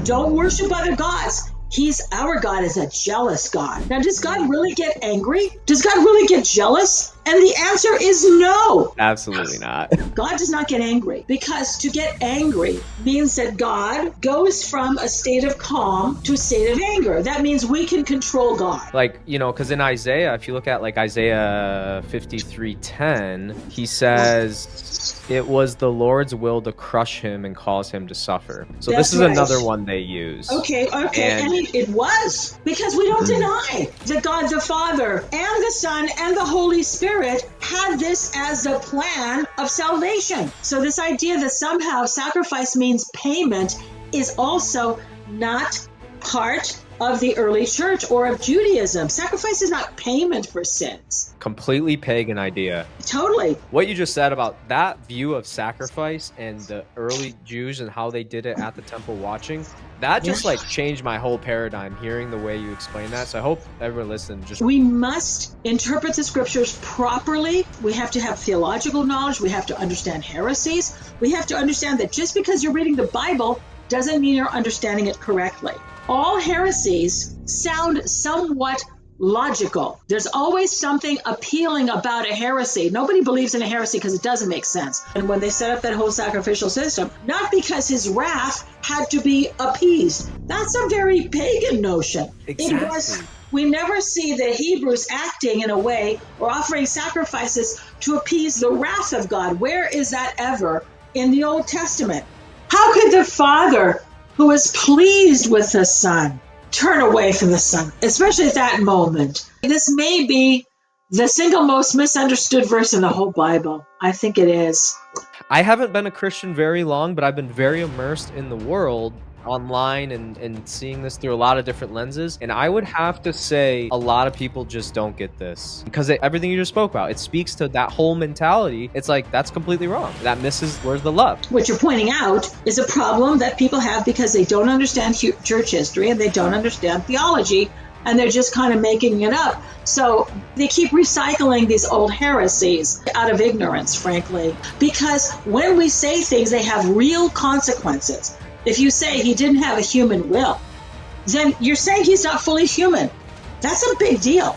Don't worship other gods. Our God is a jealous God. Now, does God really get angry? Does God really get jealous? And the answer is no. Absolutely not. God does not get angry, because to get angry means that God goes from a state of calm to a state of anger. That means we can control God. Like, because in Isaiah, if you look at like Isaiah 53:10, he says it was the Lord's will to crush him and cause him to suffer. So That's this is right. another one they use. Okay. And it was, because we don't deny that God the Father and the Son and the Holy Spirit had this as a plan of salvation. So this idea that somehow sacrifice means payment is also not part of the early church or of Judaism. Sacrifice is not payment for sins. Completely pagan idea. Totally. What you just said about that view of sacrifice and the early Jews and how they did it at the temple watching, that just like changed my whole paradigm hearing the way you explain that. So I hope everyone listening we must interpret the scriptures properly. We have to have theological knowledge. We have to understand heresies. We have to understand that just because you're reading the Bible doesn't mean you're understanding it correctly. All heresies sound somewhat logical. There's always something appealing about a heresy. Nobody believes in a heresy because it doesn't make sense. And when they set up that whole sacrificial system, not because his wrath had to be appeased. That's a very pagan notion. Exactly. We never see the Hebrews acting in a way or offering sacrifices to appease the wrath of God. Where is that ever in the Old Testament? How could the Father, who is pleased with the Son, turn away from the Son, especially at that moment? This may be the single most misunderstood verse in the whole Bible. I think it is. I haven't been a Christian very long, but I've been very immersed in the world online and seeing this through a lot of different lenses. And I would have to say a lot of people just don't get this because everything you just spoke about, it speaks to that whole mentality. It's like, that's completely wrong. That misses, where's the love? What you're pointing out is a problem that people have because they don't understand church history and they don't understand theology, and they're just kind of making it up. So they keep recycling these old heresies out of ignorance, frankly, because when we say things, they have real consequences. If you say he didn't have a human will, then you're saying he's not fully human. That's a big deal.